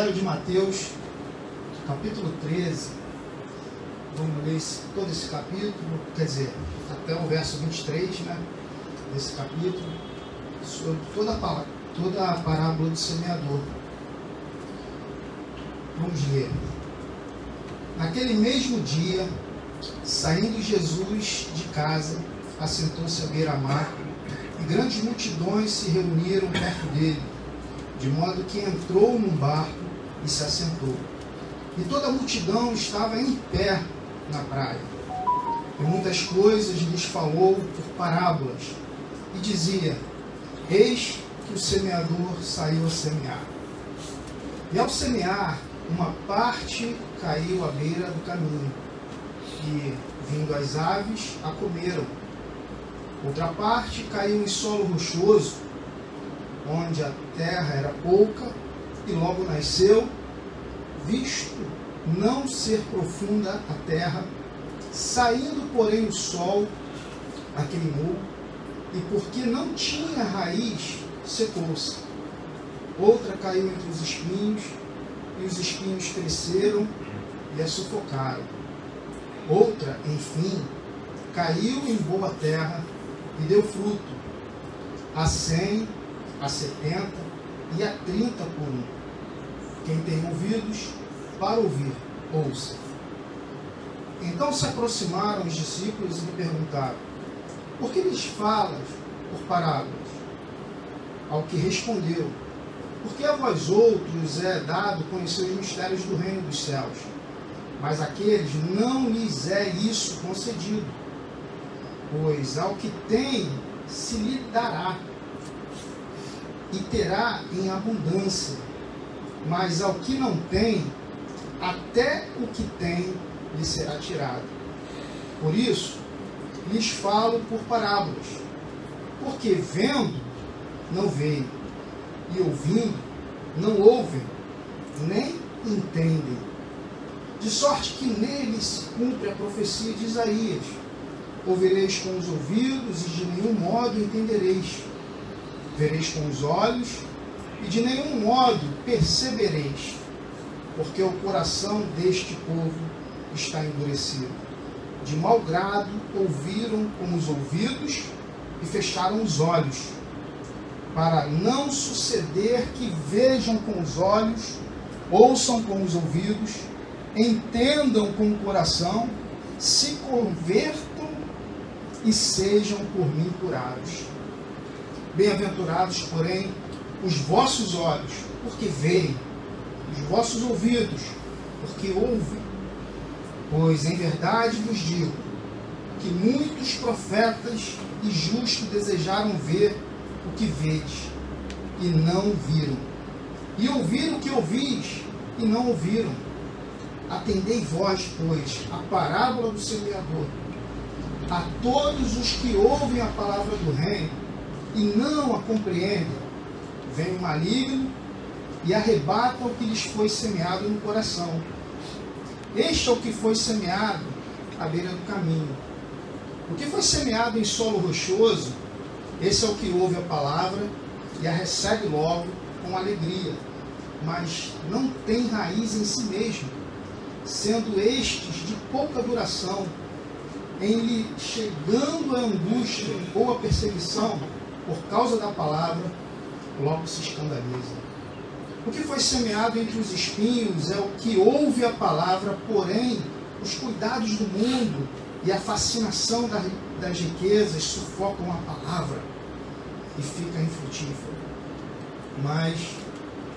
Evangelho de Mateus, capítulo 13. Vamos ler todo esse capítulo, quer dizer, até o verso 23, né, desse capítulo, sobre toda a parábola do semeador. Vamos ler. Naquele mesmo dia, saindo Jesus de casa, assentou-se à beira-mar, e grandes multidões se reuniram perto dele, de modo que entrou num barco e se assentou. E toda a multidão estava em pé na praia. E muitas coisas lhes falou por parábolas, e dizia: eis que o semeador saiu a semear. E ao semear, uma parte caiu à beira do caminho, e, vindo as aves, a comeram. Outra parte caiu em solo rochoso, onde a terra era pouca, e logo nasceu, visto não ser profunda a terra, saindo, porém, o sol, a queimou, e porque não tinha raiz, secou-se. Outra caiu entre os espinhos, e os espinhos cresceram e a sufocaram. Outra, enfim, caiu em boa terra e deu fruto, a 100, a 70 e a 30 por um. Quem tem ouvidos para ouvir, ouça. Então se aproximaram os discípulos e lhe perguntaram: por que lhes falas por parábolas? Ao que respondeu: porque a vós outros é dado conhecer os mistérios do reino dos céus, mas àqueles não lhes é isso concedido. Pois ao que tem se lhe dará, e terá em abundância, mas ao que não tem, até o que tem lhe será tirado. Por isso, lhes falo por parábolas, porque vendo, não veem, e ouvindo, não ouvem, nem entendem. De sorte que neles se cumpre a profecia de Isaías: ouvireis com os ouvidos e de nenhum modo entendereis. Vereis com os olhos e de nenhum modo percebereis, porque o coração deste povo está endurecido. De mau grado ouviram com os ouvidos e fecharam os olhos, para não suceder que vejam com os olhos, ouçam com os ouvidos, entendam com o coração, se convertam e sejam por mim curados. Bem-aventurados, porém, os vossos olhos, porque veem, os vossos ouvidos, porque ouvem. Pois em verdade vos digo que muitos profetas e justos desejaram ver o que vedes, e não viram, e ouviram o que ouvis, e não ouviram. Atendei vós, pois, a parábola do semeador. A todos os que ouvem a palavra do reino e não a compreendem, vem o maligno e arrebata o que lhes foi semeado no coração. Este é o que foi semeado à beira do caminho. O que foi semeado em solo rochoso, esse é o que ouve a palavra e a recebe logo com alegria, mas não tem raiz em si mesmo, sendo estes de pouca duração. Em lhe chegando a angústia ou a perseguição por causa da palavra, logo se escandaliza. O que foi semeado entre os espinhos é o que ouve a palavra, porém os cuidados do mundo e a fascinação das riquezas sufocam a palavra e fica infrutífero. Mas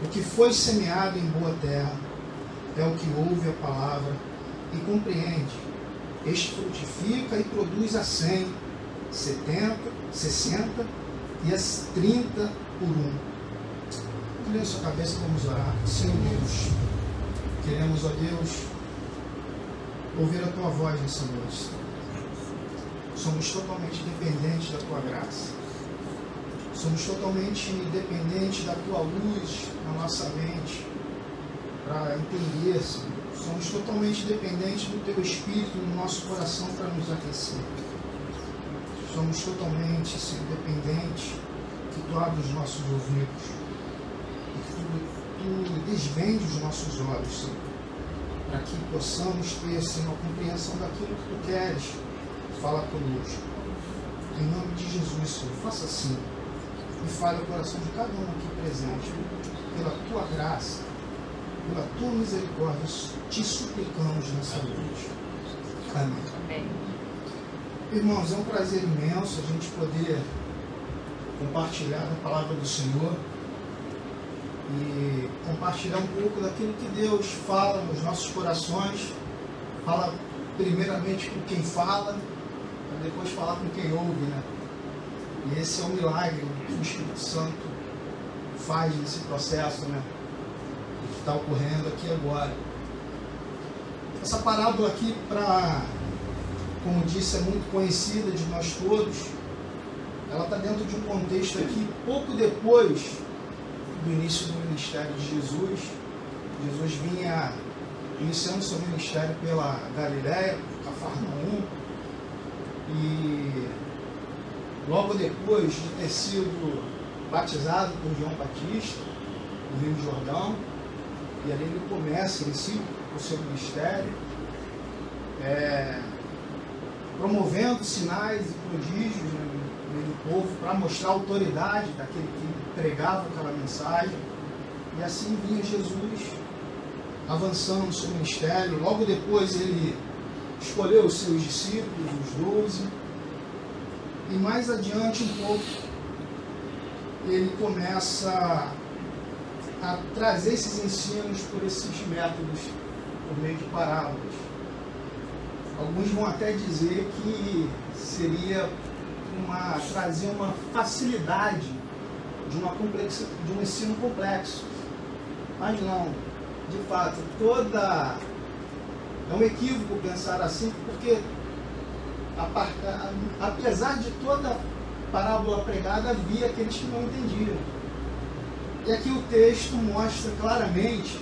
o que foi semeado em boa terra é o que ouve a palavra e compreende. Este frutifica e produz a 100, 70, 60 e as 30 por um. Incline a sua cabeça, vamos orar. Senhor Deus, queremos, ó Deus, ouvir a Tua voz nessa noite. Somos totalmente dependentes da Tua graça. Somos totalmente dependentes da Tua luz na nossa mente para entender, Senhor. Somos totalmente dependentes do Teu Espírito no nosso coração para nos aquecer. Somos totalmente, Senhor, dependentes que Tu abres os nossos ouvidos e que Tu desvende os nossos olhos, Senhor, para que possamos ter, Senhor, a compreensão daquilo que Tu queres falar conosco. Em nome de Jesus, Senhor, faça assim e fale o coração de cada um aqui presente. Pela Tua graça, pela Tua misericórdia, te suplicamos nessa noite. Amém. Amém. Irmãos, é um prazer imenso a gente poder compartilhar a palavra do Senhor e compartilhar um pouco daquilo que Deus fala nos nossos corações. Fala primeiramente com quem fala, para depois falar com quem ouve, né? E esse é o milagre que o Espírito Santo faz nesse processo, né? Que está ocorrendo aqui agora. Essa parábola aqui, como disse, é muito conhecida de nós todos. Ela está dentro de um contexto aqui, pouco depois do início do ministério de Jesus. Jesus vinha iniciando seu ministério pela Galiléia, Cafarnaum, e logo depois de ter sido batizado por João Batista, no Rio Jordão, e ali ele começa, inicia o seu ministério, promovendo sinais e prodígios no meio do povo para mostrar a autoridade daquele que pregava aquela mensagem. E assim vinha Jesus avançando no seu ministério. Logo depois ele escolheu os seus discípulos, os 12, e mais adiante um pouco ele começa a trazer esses ensinos por esses métodos, por meio de parábolas. Alguns vão até dizer que seria trazer uma facilidade de um ensino complexo. Mas não, de fato, é um equívoco pensar assim, porque apesar de toda parábola pregada, havia aqueles que não entendiam. E aqui o texto mostra claramente,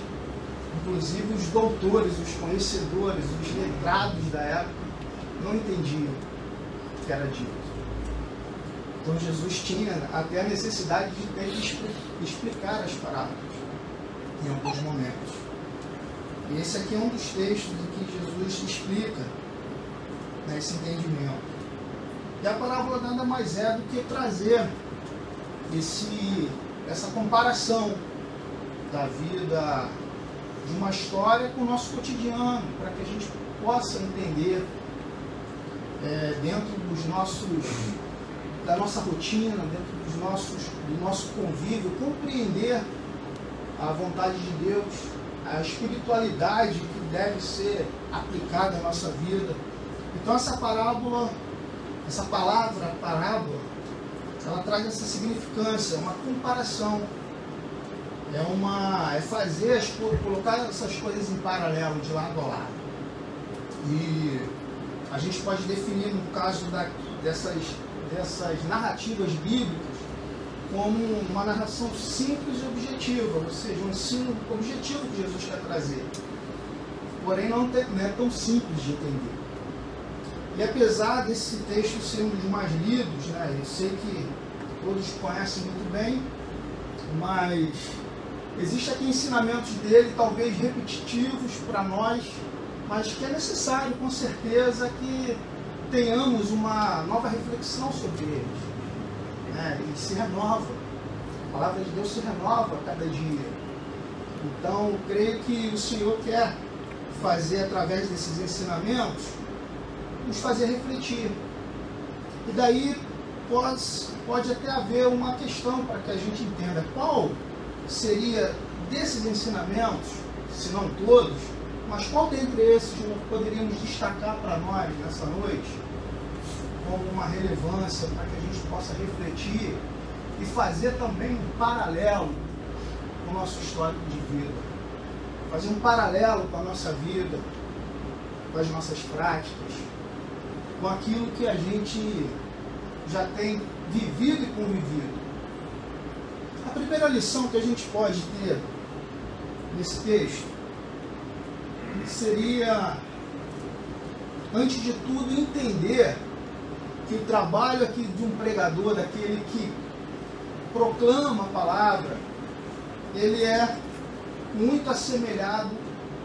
inclusive os doutores, os conhecedores, os letrados da época não entendiam o que era dito. Então Jesus tinha até a necessidade de ter que explicar as parábolas em alguns momentos. E esse aqui é um dos textos em que Jesus explica, né, esse entendimento. E a parábola nada mais é do que trazer essa comparação da vida de uma história com o nosso cotidiano, para que a gente possa entender dentro da nossa rotina, dentro do nosso convívio, compreender a vontade de Deus, a espiritualidade que deve ser aplicada à nossa vida. Então essa parábola, essa palavra parábola, ela traz essa significância, uma comparação, colocar essas coisas em paralelo, de lado a lado. E a gente pode definir, no caso dessas narrativas bíblicas, como uma narração simples e objetiva, ou seja, um ensino objetivo que Jesus quer trazer. Porém, não é tão simples de entender. E apesar desse texto ser um dos mais lidos, né, eu sei que todos conhecem muito bem, mas existem aqui ensinamentos dele, talvez repetitivos para nós, mas que é necessário, com certeza, que tenhamos uma nova reflexão sobre eles. E se renova. A palavra de Deus se renova a cada dia. Então, creio que o Senhor quer fazer, através desses ensinamentos, nos fazer refletir. E daí pode até haver uma questão para que a gente entenda qual seria desses ensinamentos, se não todos, mas qual dentre esses poderíamos destacar para nós nessa noite como uma relevância para que a gente possa refletir e fazer também um paralelo com o nosso histórico de vida. Fazer um paralelo com a nossa vida, com as nossas práticas, com aquilo que a gente já tem vivido e convivido. A primeira lição que a gente pode ter nesse texto seria, antes de tudo, entender que o trabalho aqui de um pregador, daquele que proclama a palavra, ele é muito assemelhado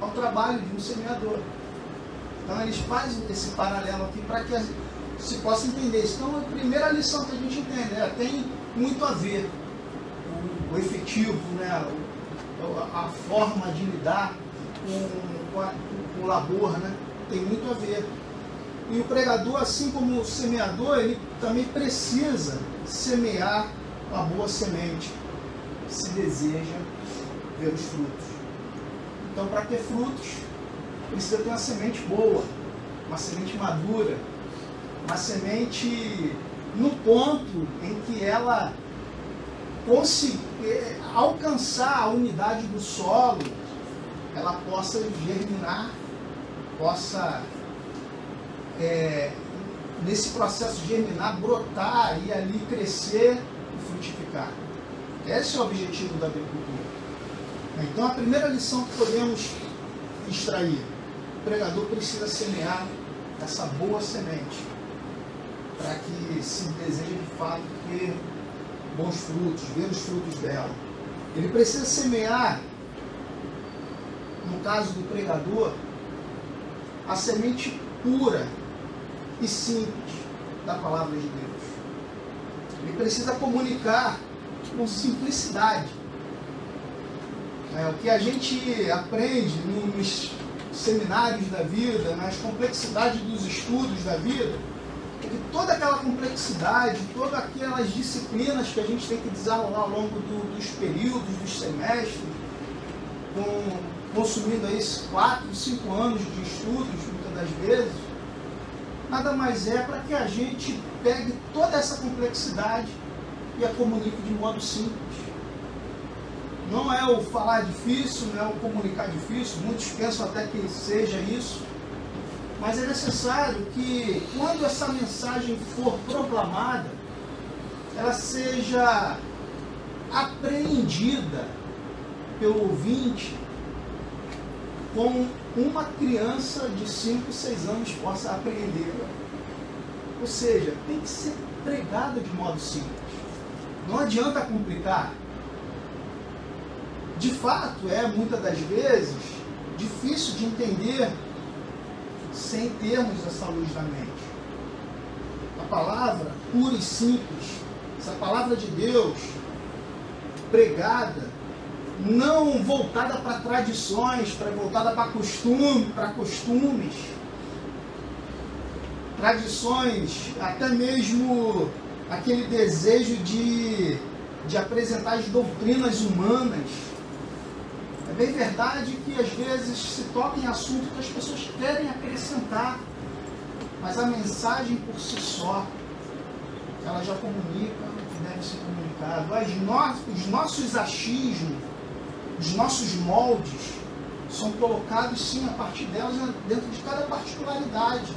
ao trabalho de um semeador. Então eles fazem esse paralelo aqui para que se possa entender isso. Então a primeira lição que a gente entende tem muito a ver o efetivo, né? A forma de lidar com o labor, né? Tem muito a ver. E o pregador, assim como o semeador, ele também precisa semear a boa semente, se deseja ver os frutos. Então, para ter frutos, precisa ter uma semente boa, uma semente madura, uma semente no ponto em que ela alcançar a umidade do solo, ela possa germinar, possa, nesse processo de germinar, brotar e ali crescer e frutificar. Esse é o objetivo da agricultura. Então, a primeira lição que podemos extrair: o pregador precisa semear essa boa semente para que se deseje de fato ter bons frutos, ver os frutos dela. Ele precisa semear, no caso do pregador, a semente pura e simples da palavra de Deus. Ele precisa comunicar com simplicidade. O que a gente aprende nos seminários da vida, nas complexidades dos estudos da vida, é que toda aquela complexidade, todas aquelas disciplinas que a gente tem que desenrolar ao longo dos períodos, dos semestres, consumindo aí 4, 5 anos de estudos, muitas das vezes, nada mais é para que a gente pegue toda essa complexidade e a comunique de modo simples. Não é o falar difícil, não é o comunicar difícil, muitos pensam até que seja isso, mas é necessário que, quando essa mensagem for proclamada, ela seja apreendida pelo ouvinte como uma criança de 5, 6 anos possa apreendê-la. Ou seja, tem que ser pregada de modo simples. Não adianta complicar. De fato, muitas das vezes, difícil de entender sem termos essa luz da mente. A palavra pura e simples, essa palavra de Deus pregada, não voltada para tradições, voltada para costumes, tradições, até mesmo aquele desejo de apresentar as doutrinas humanas. É bem verdade que às vezes se toca em assunto que as pessoas querem acrescentar, mas a mensagem por si só, ela já comunica o que deve ser comunicado. Os nossos achismos, os nossos moldes são colocados sim a partir delas dentro de cada particularidade,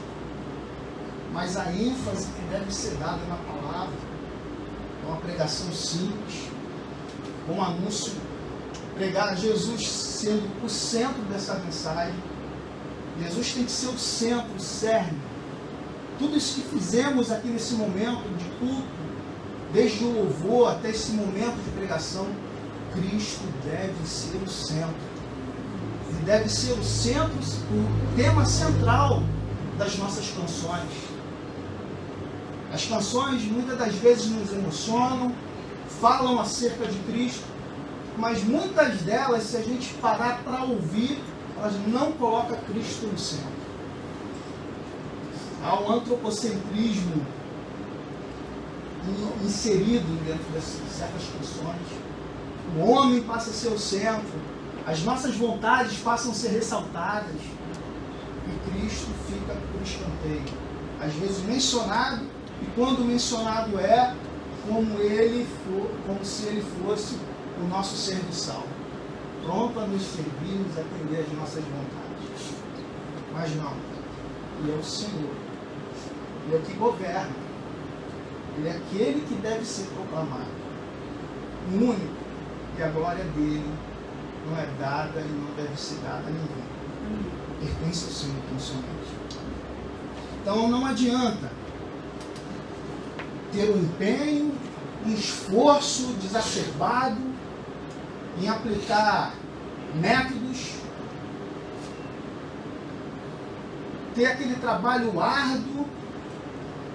mas a ênfase que deve ser dada na palavra é uma pregação simples, um anúncio, pregar Jesus sendo o centro dessa mensagem. Jesus tem que ser o centro, o cerne. Tudo isso que fizemos aqui nesse momento de culto, desde o louvor até esse momento de pregação, Cristo deve ser o centro. Ele deve ser o centro, o tema central das nossas canções. As canções muitas das vezes nos emocionam, falam acerca de Cristo, mas muitas delas, se a gente parar para ouvir, elas não colocam Cristo no centro. Há um antropocentrismo inserido dentro dessas certas canções. O homem passa a ser o centro, as nossas vontades passam a ser ressaltadas e Cristo fica por escanteio. Às vezes mencionado, e quando mencionado como se ele fosse o nosso serviçal, pronto a nos servir, nos atender às nossas vontades. Mas não, Ele é o Senhor, Ele é o que governa, Ele é aquele que deve ser proclamado, o único, e a glória dele não é dada e não deve ser dada a ninguém. Pertence ao Senhor tão somente. Então não adianta ter um empenho, um esforço exacerbado em aplicar métodos, ter aquele trabalho árduo,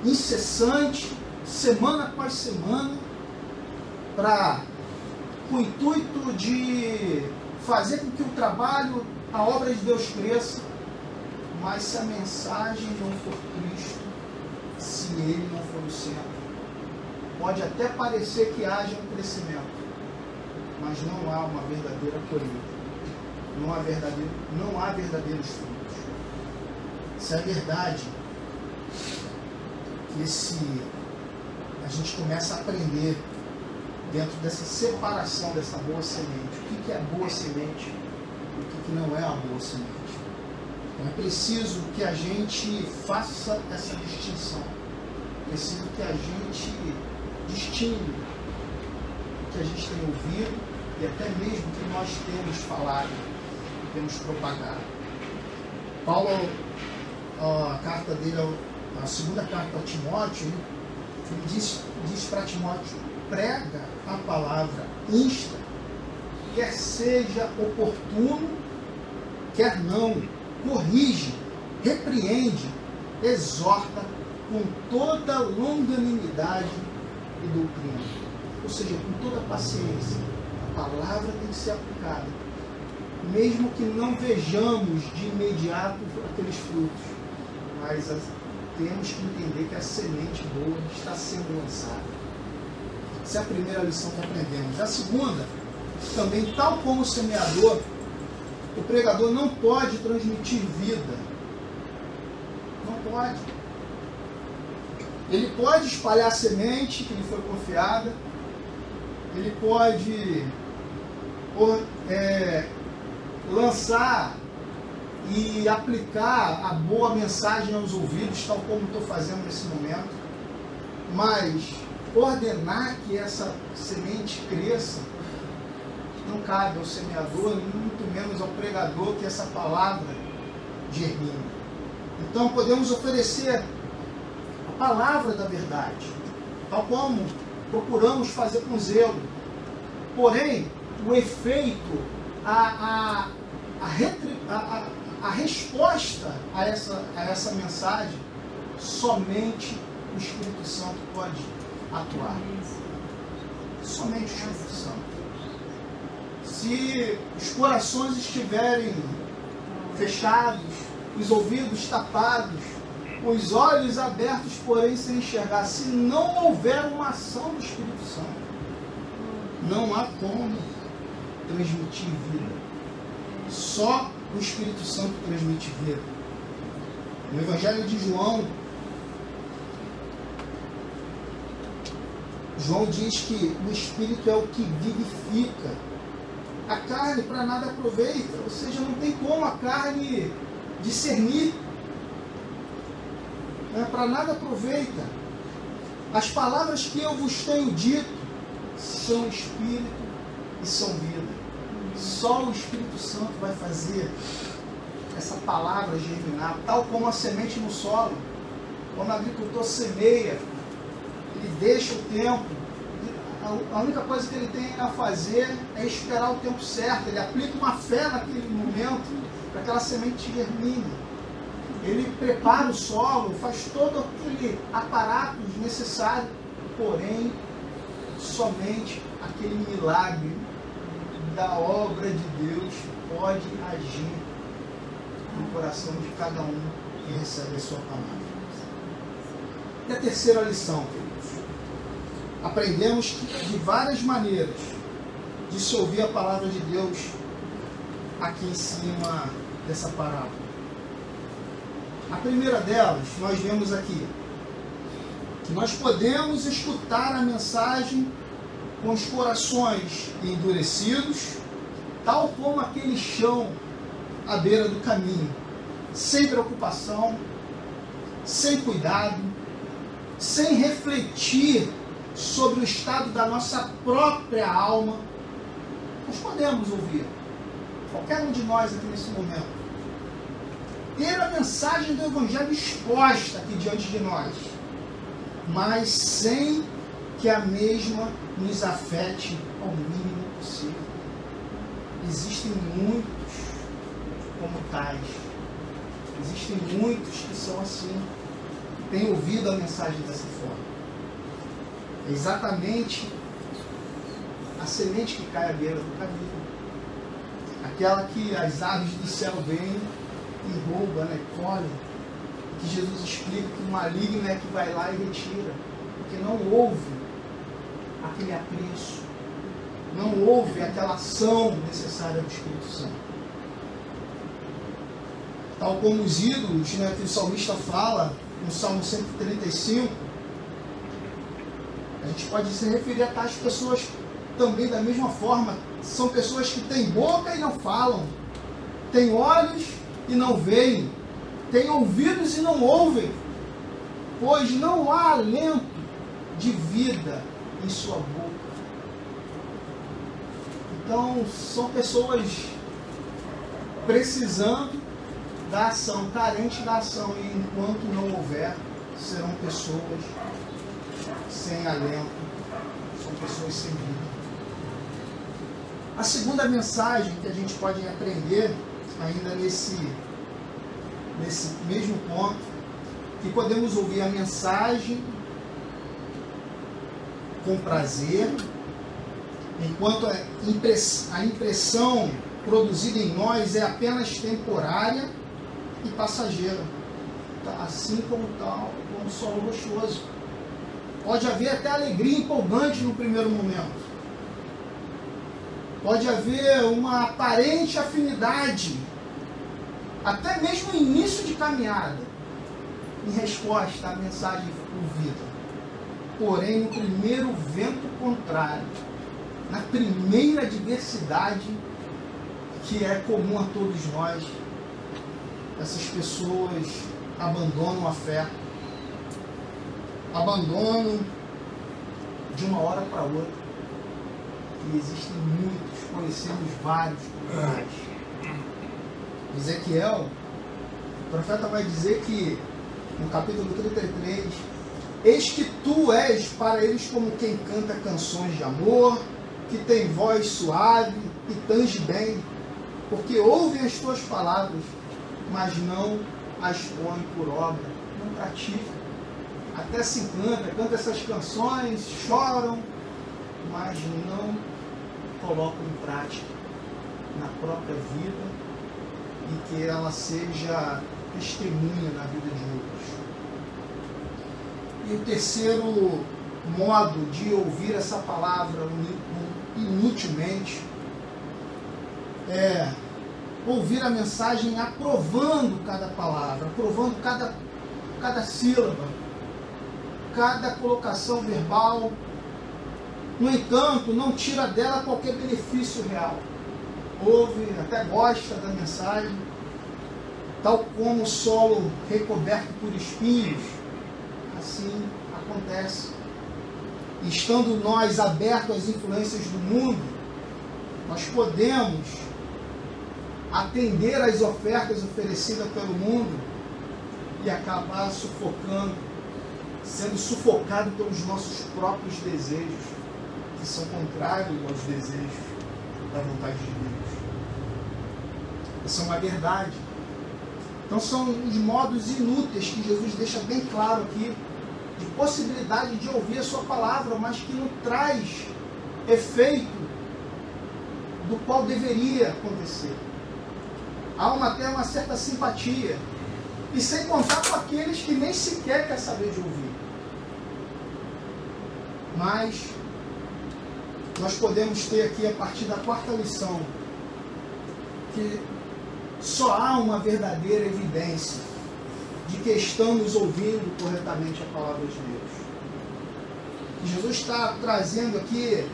incessante, semana após semana, com o intuito de fazer com que o trabalho, a obra de Deus cresça, mas se a mensagem não for Cristo, se Ele não for o centro, pode até parecer que haja um crescimento, mas não há uma verdadeira colheita, não há verdadeiros frutos. Se é verdade que a gente começa a aprender dentro dessa separação dessa boa semente, o que é a boa semente e o que não é a boa semente. Então é preciso que a gente faça essa distinção, é preciso que a gente distinga o que a gente tem ouvido e até mesmo o que nós temos falado, temos propagado. Paulo, a carta dele, a segunda carta a Timóteo, ele diz para Timóteo: prega a palavra, insta, quer seja oportuno, quer não, corrige, repreende, exorta com toda longanimidade e doutrina. Ou seja, com toda paciência. A palavra tem que ser aplicada, mesmo que não vejamos de imediato aqueles frutos, mas temos que entender que a semente boa está sendo lançada. Essa é a primeira lição que aprendemos. A segunda, também, tal como o semeador, o pregador não pode transmitir vida. Não pode. Ele pode espalhar a semente que lhe foi confiada, ele pode lançar e aplicar a boa mensagem aos ouvidos, tal como estou fazendo nesse momento, mas ordenar que essa semente cresça não cabe ao semeador, muito menos ao pregador, que essa palavra germine. Então podemos oferecer a palavra da verdade, tal como procuramos fazer com zelo. Porém, o efeito, a resposta a essa mensagem, somente o Espírito Santo pode atuar. Somente o Espírito Santo. Se os corações estiverem fechados, os ouvidos tapados, os olhos abertos, porém sem enxergar, se não houver uma ação do Espírito Santo, não há como transmitir vida. Só o Espírito Santo transmite vida. No Evangelho de João, João diz que o Espírito é o que vivifica. A carne para nada aproveita, ou seja, não tem como a carne discernir. Para nada aproveita. As palavras que eu vos tenho dito são Espírito e são vida. Só o Espírito Santo vai fazer essa palavra germinar, tal como a semente no solo. Quando o agricultor semeia, ele deixa o tempo. A única coisa que ele tem a fazer é esperar o tempo certo. Ele aplica uma fé naquele momento para que aquela semente germine. Ele prepara o solo, faz todo aquele aparato necessário, porém, somente aquele milagre da obra de Deus pode agir no coração de cada um que recebe a sua palavra. E a terceira lição, queridos. Aprendemos de várias maneiras de se ouvir a palavra de Deus aqui em cima dessa parábola. A primeira delas, nós vemos aqui, que nós podemos escutar a mensagem com os corações endurecidos, tal como aquele chão à beira do caminho, sem preocupação, sem cuidado, sem refletir sobre o estado da nossa própria alma. Nós podemos ouvir, qualquer um de nós aqui nesse momento, ter a mensagem do Evangelho exposta aqui diante de nós, mas sem que a mesma nos afete ao mínimo possível. existem muitos como tais. Existem muitos que são assim, que têm ouvido a mensagem dessa forma. É exatamente a semente que cai à beira do caminho. Aquela que as aves do céu vêm e roubam, né, colhem. Que Jesus explica que o maligno é que vai lá e retira. Porque não houve aquele apreço. Não houve aquela ação necessária do Espírito Santo. Tal como os ídolos, né, que o salmista fala no Salmo 135, a gente pode se referir a tais pessoas também da mesma forma. São pessoas que têm boca e não falam, têm olhos e não veem, têm ouvidos e não ouvem, pois não há alento de vida em sua boca. Então, são pessoas precisando da ação, carentes da ação, e enquanto não houver, serão pessoas sem alento, são pessoas sem vida. A segunda mensagem que a gente pode aprender, ainda nesse mesmo ponto, que podemos ouvir a mensagem com prazer, enquanto a impressão produzida em nós é apenas temporária e passageira, assim como o solo rochoso. Pode haver até alegria empolgante no primeiro momento. Pode haver uma aparente afinidade, até mesmo no início de caminhada, em resposta à mensagem ouvida. Porém, no primeiro vento contrário, na primeira adversidade que é comum a todos nós, essas pessoas abandonam a fé, abandonam de uma hora para outra. E existem muitos, conhecemos vários contrários. Ezequiel, o profeta vai dizer que, no capítulo 33, eis que tu és para eles como quem canta canções de amor, que tem voz suave e tange bem, porque ouvem as tuas palavras, mas não as põem por obra, não praticam. Até se canta essas canções, choram, mas não colocam em prática na própria vida e que ela seja testemunha na vida de outros. E o terceiro modo de ouvir essa palavra inutilmente é ouvir a mensagem aprovando cada palavra, aprovando cada sílaba, cada colocação verbal. No entanto, não tira dela qualquer benefício real. Ouve, até gosta da mensagem, tal como o solo recoberto por espinhos, assim acontece. E estando nós abertos às influências do mundo, nós podemos atender às ofertas oferecidas pelo mundo e acabar sendo sufocado pelos nossos próprios desejos, que são contrários aos desejos da vontade de Deus. Essa é uma verdade. Então são os modos inúteis que Jesus deixa bem claro aqui, de possibilidade de ouvir a sua palavra, mas que não traz efeito do qual deveria acontecer. Há até uma certa simpatia, e sem contar com aqueles que nem sequer quer saber de ouvir. Mas nós podemos ter aqui, a partir da quarta lição, que só há uma verdadeira evidência de que estamos ouvindo corretamente a palavra de Deus. O que Jesus está trazendo aqui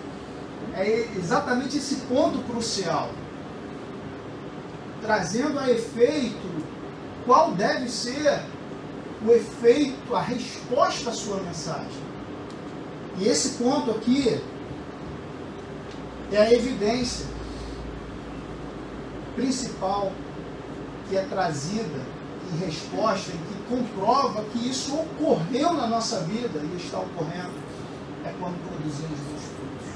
é exatamente esse ponto crucial, trazendo a efeito qual deve ser o efeito, a resposta à sua mensagem. E esse ponto aqui é a evidência principal que é trazida em resposta e que comprova que isso ocorreu na nossa vida e está ocorrendo, é quando produzimos bons frutos.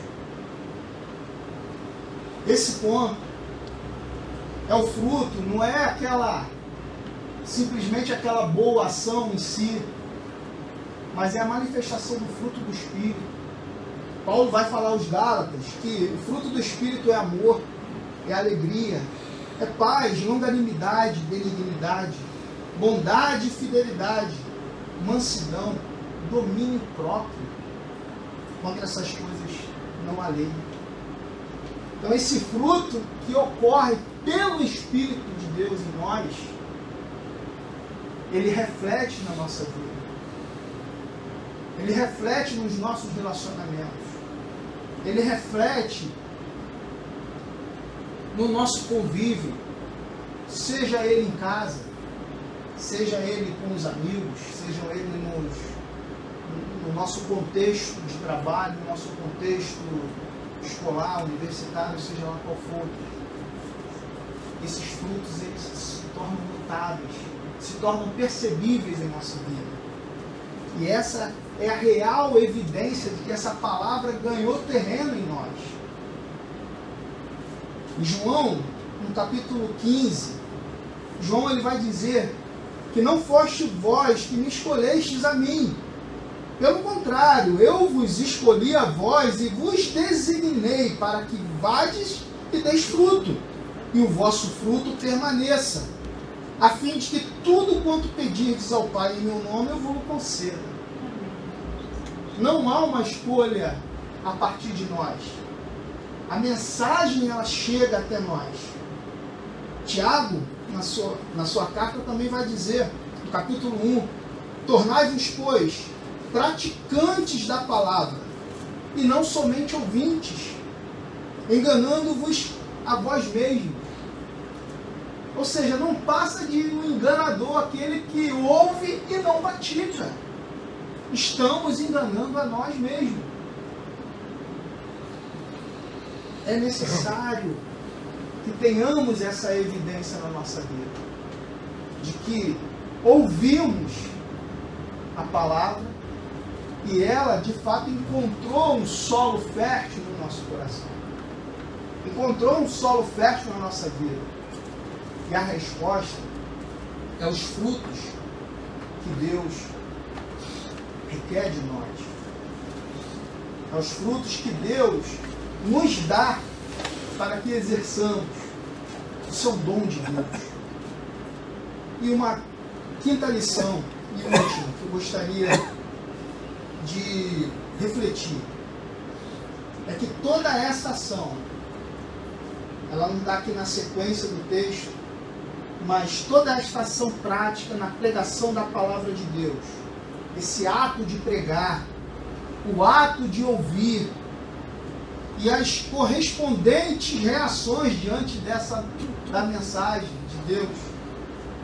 Esse ponto é o fruto, não é simplesmente aquela boa ação em si, mas é a manifestação do fruto do Espírito. Paulo vai falar aos Gálatas que o fruto do Espírito é amor, é alegria, é paz, longanimidade, benignidade, bondade e fidelidade, mansidão, domínio próprio. Contra essas coisas não há lei. Então esse fruto que ocorre pelo Espírito de Deus em nós, ele reflete na nossa vida. Ele reflete nos nossos relacionamentos. Ele reflete no nosso convívio, seja ele em casa, seja ele com os amigos, seja ele no nosso contexto de trabalho, no nosso contexto escolar, universitário, seja lá qual for. Esses frutos eles se tornam notáveis, se tornam percebíveis em nossa vida. E essa é a real evidência de que essa palavra ganhou terreno em nós. Em João, no capítulo 15, João ele vai dizer que não foste vós que me escolhestes a mim. Pelo contrário, eu vos escolhi a vós e vos designei para que vades e deis fruto, e o vosso fruto permaneça, a fim de que tudo quanto pedirdes ao Pai em meu nome, eu vos conceda. Não há uma escolha a partir de nós. A mensagem ela chega até nós. Tiago, na sua carta, também vai dizer, no capítulo 1, tornai-vos, pois, praticantes da palavra, e não somente ouvintes, enganando-vos a vós mesmos. Ou seja, não passa de um enganador aquele que ouve e não pratica. Estamos enganando a nós mesmos. É necessário que tenhamos essa evidência na nossa vida, de que ouvimos a palavra e ela, de fato, encontrou um solo fértil no nosso coração. Encontrou um solo fértil na nossa vida. E a resposta é os frutos que Deus requer de nós. É os frutos que Deus nos dá para que exerçamos o seu dom de Deus. E uma quinta lição e última que eu gostaria de refletir é que toda essa ação, ela não está aqui na sequência do texto, mas toda esta ação prática na pregação da palavra de Deus, esse ato de pregar, o ato de ouvir e as correspondentes reações diante da mensagem de Deus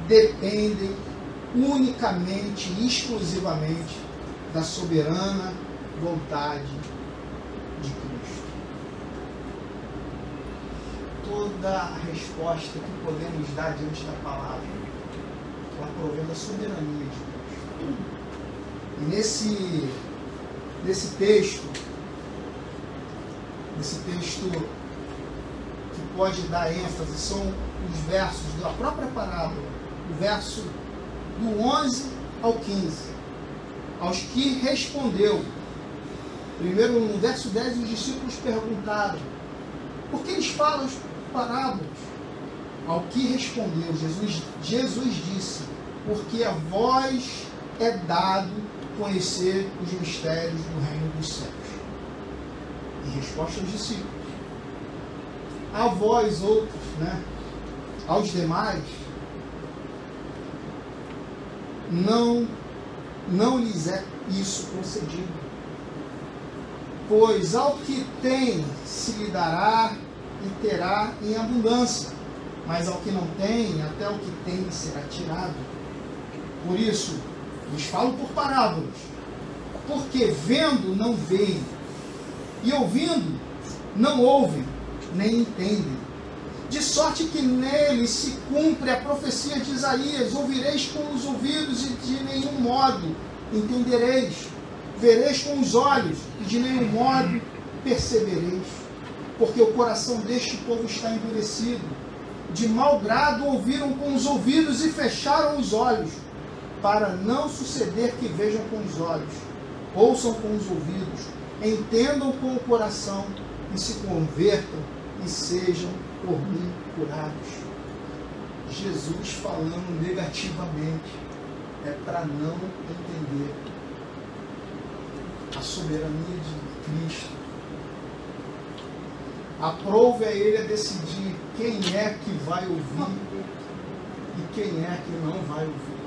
dependem unicamente e exclusivamente da soberana vontade de Cristo. Toda a resposta que podemos dar diante da palavra, ela provém da soberania de Deus. E nesse texto que pode dar ênfase, são os versos da própria parábola, o verso do 11 ao 15, aos que respondeu. Primeiro, no verso 10, os discípulos perguntaram: por que eles falam as parábolas? Ao que respondeu, Jesus disse: porque a vós é dado conhecer os mistérios do reino dos céus. Em resposta aos discípulos. A vós outros, aos demais, não lhes é isso concedido. Pois ao que tem se lhe dará e terá em abundância, mas ao que não tem, até o que tem será tirado. Por isso, lhes falo por parábolas, porque vendo não veem, e ouvindo não ouvem, nem entendem. De sorte que nele se cumpre a profecia de Isaías: ouvireis com os ouvidos e de nenhum modo entendereis, vereis com os olhos e de nenhum modo percebereis, porque o coração deste povo está endurecido, de mau grado ouviram com os ouvidos e fecharam os olhos, para não suceder que vejam com os olhos, ouçam com os ouvidos, entendam com o coração e se convertam e sejam por mim curados. Jesus falando negativamente é para não entender a soberania de Cristo. Aprove a Ele a decidir quem é que vai ouvir e quem é que não vai ouvir.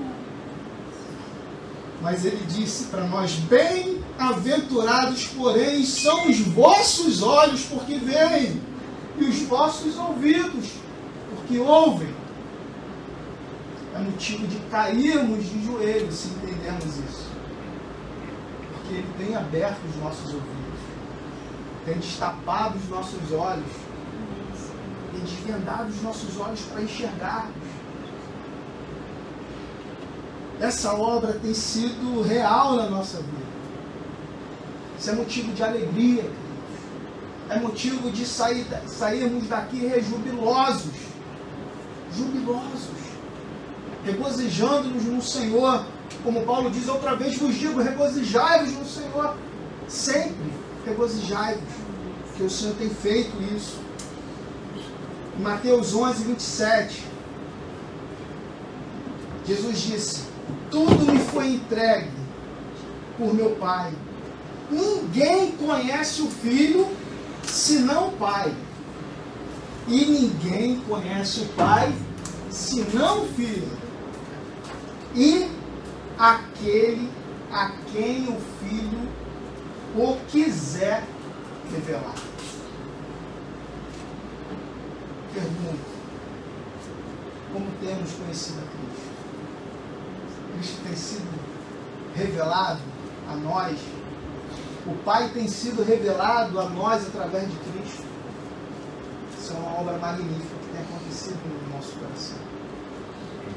Mas Ele disse para nós: bem-aventurados, porém, são os vossos olhos, porque veem, e os vossos ouvidos, porque ouvem. É motivo de cairmos de joelhos se entendermos isso. Porque Ele tem aberto os nossos ouvidos, tem destapado os nossos olhos, tem desvendado os nossos olhos para enxergarmos. Essa obra tem sido real na nossa vida. Isso é motivo de alegria, queridos. É motivo de sairmos daqui rejubilosos, regozijando-nos no Senhor. Como Paulo diz outra vez, vos digo, regozijai-vos no Senhor. Sempre regozijai-vos, porque o Senhor tem feito isso. Em Mateus 11, 27, Jesus disse: tudo me foi entregue por meu Pai. Ninguém conhece o Filho senão o Pai. E ninguém conhece o Pai senão o Filho. E aquele a quem o Filho o quiser revelar. Pergunta: como temos conhecido a Cristo? Cristo tem sido revelado a nós. O Pai tem sido revelado a nós através de Cristo. Isso é uma obra magnífica que tem acontecido no nosso coração.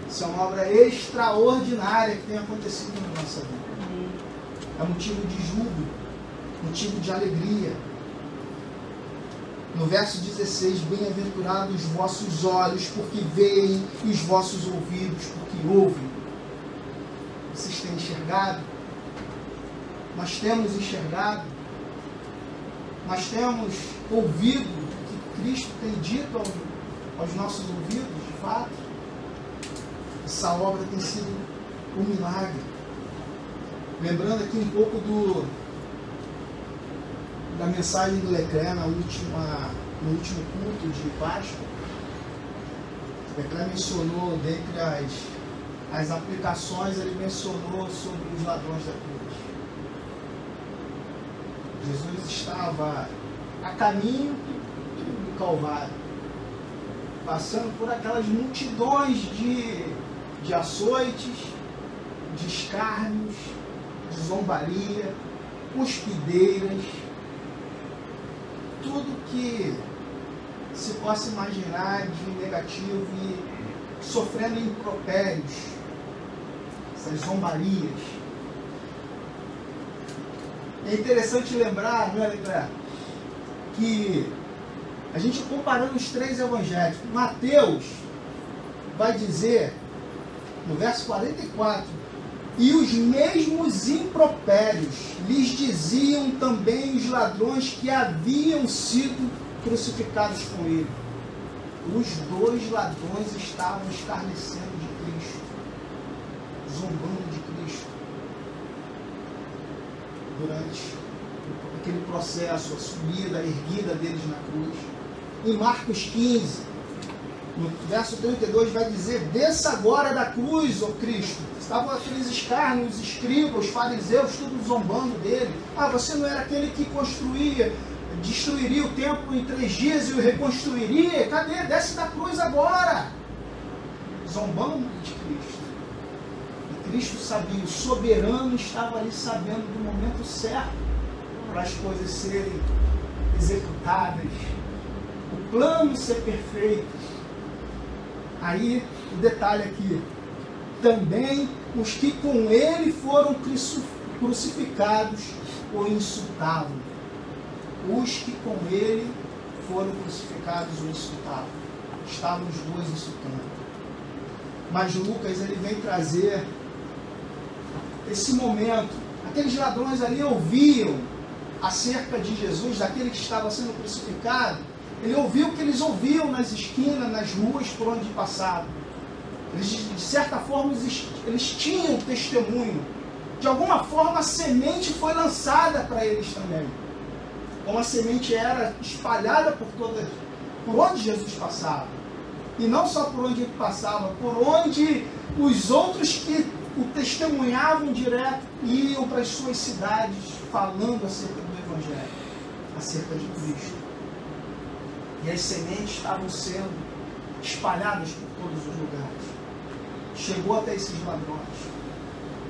Isso é uma obra extraordinária que tem acontecido na nossa vida. É motivo de júbilo, motivo de alegria. No verso 16, bem-aventurados os vossos olhos, porque veem, e os vossos ouvidos, porque ouvem. Vocês têm enxergado? Nós temos enxergado? Nós temos ouvido o que Cristo tem dito aos nossos ouvidos, de fato? Essa obra tem sido um milagre. Lembrando aqui um pouco da mensagem do Leclerc no último culto de Páscoa. Leclerc mencionou, dentre as aplicações, ele mencionou sobre os ladrões da cruz. Jesus estava a caminho do Calvário, passando por aquelas multidões de açoites, de escárnios, de zombaria, cuspideiras, tudo que se possa imaginar de negativo, e sofrendo impropérios, essas zombarias. É interessante lembrar, não é, Leclerc, que a gente comparando os três evangelhos, Mateus vai dizer, no verso 44, e os mesmos impropérios lhes diziam também os ladrões que haviam sido crucificados com ele. Os dois ladrões estavam escarnecendo de Cristo, zombando de Cristo, durante aquele processo, a subida, a erguida deles na cruz. Em Marcos 15, no verso 32, vai dizer: desça agora da cruz, ó Cristo. Estavam aqueles escárnios, os escribas, os fariseus, tudo zombando dele. Ah, você não era aquele que destruiria o templo em 3 dias e o reconstruiria? Cadê? Desce da cruz agora! Zombando de Cristo. E Cristo sabia, o soberano estava ali sabendo do momento certo para as coisas serem executadas, o plano ser perfeito. Aí, o detalhe aqui: também os que com ele foram crucificados o insultavam. Os que com ele foram crucificados o insultavam. estavam os bois insultando. Mas Lucas, ele vem trazer esse momento. Aqueles ladrões ali ouviam acerca de Jesus, daquele que estava sendo crucificado. Ele ouviu o que eles ouviam nas esquinas, nas ruas por onde passavam. Eles, de certa forma, eles tinham testemunho. De alguma forma, a semente foi lançada para eles também. Como a semente era espalhada por onde Jesus passava. E não só por onde ele passava, por onde os outros que o testemunhavam direto iam para as suas cidades falando acerca do Evangelho, acerca de Cristo. E as sementes estavam sendo espalhadas por todos os lugares. Chegou até esses ladrões.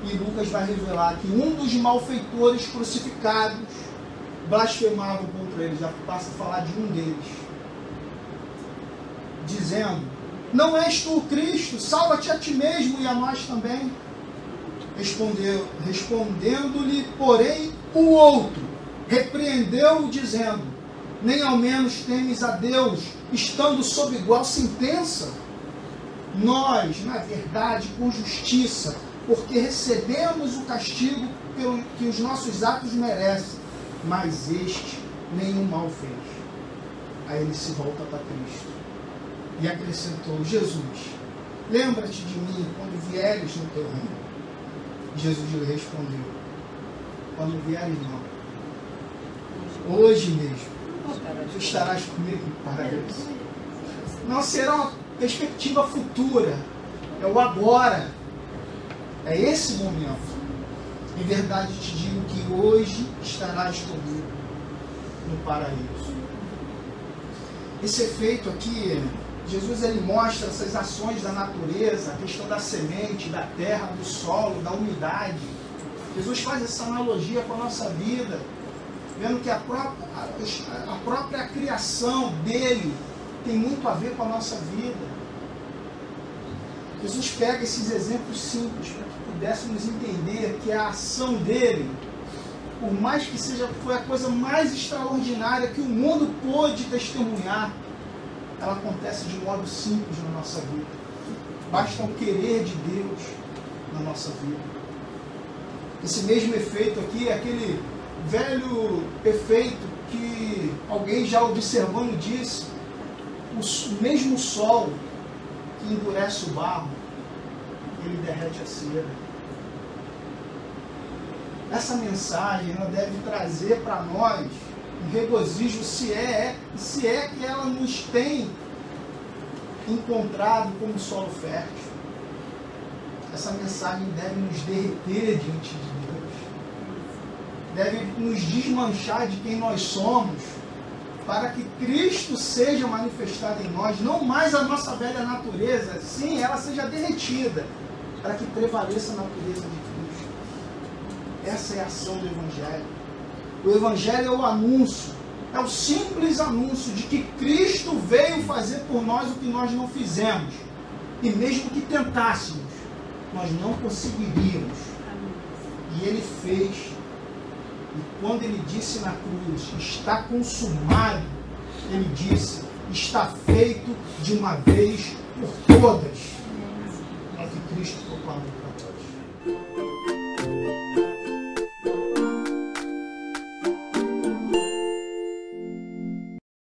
E Lucas vai revelar que um dos malfeitores crucificados blasfemava contra ele. Já passa a falar de um deles. Dizendo: não és tu o Cristo? Salva-te a ti mesmo e a nós também. Respondendo-lhe, porém, o outro repreendeu-o, dizendo: nem ao menos temes a Deus, estando sob igual sentença? Nós, na verdade, com justiça, porque recebemos o castigo pelo que os nossos atos merecem, mas este nenhum mal fez. Aí ele se volta para Cristo e acrescentou: Jesus, lembra-te de mim quando vieres no teu reino. Jesus lhe respondeu: quando vieres não, hoje mesmo tu estarás comigo no paraíso. Não será uma perspectiva futura, é o agora, é esse momento. Em verdade te digo que hoje estarás comigo no paraíso. Esse efeito aqui, Jesus ele mostra essas ações da natureza, a questão da semente, da terra, do solo, da umidade. Jesus faz essa analogia com a nossa vida, vendo que a própria criação dele tem muito a ver com a nossa vida. Jesus pega esses exemplos simples para que pudéssemos entender que a ação dele, por mais que seja, foi a coisa mais extraordinária que o mundo pôde testemunhar, ela acontece de modo simples na nossa vida. Basta o querer de Deus na nossa vida. Esse mesmo efeito aqui é aquele velho efeito que alguém já observando disse: o mesmo sol que endurece o barro, ele derrete a cera. Essa mensagem ela deve trazer para nós um regozijo, se é que ela nos tem encontrado como solo fértil. Essa mensagem deve nos derreter diante de Deus, deve nos desmanchar de quem nós somos, para que Cristo seja manifestado em nós, não mais a nossa velha natureza, sim, ela seja derretida, para que prevaleça a natureza de Cristo. Essa é a ação do Evangelho. O Evangelho é o anúncio, é o simples anúncio de que Cristo veio fazer por nós o que nós não fizemos. E mesmo que tentássemos, nós não conseguiríamos. E Ele fez. E quando Ele disse na cruz: está consumado, Ele disse: está feito de uma vez por todas. É o que Cristo proclamou para todos.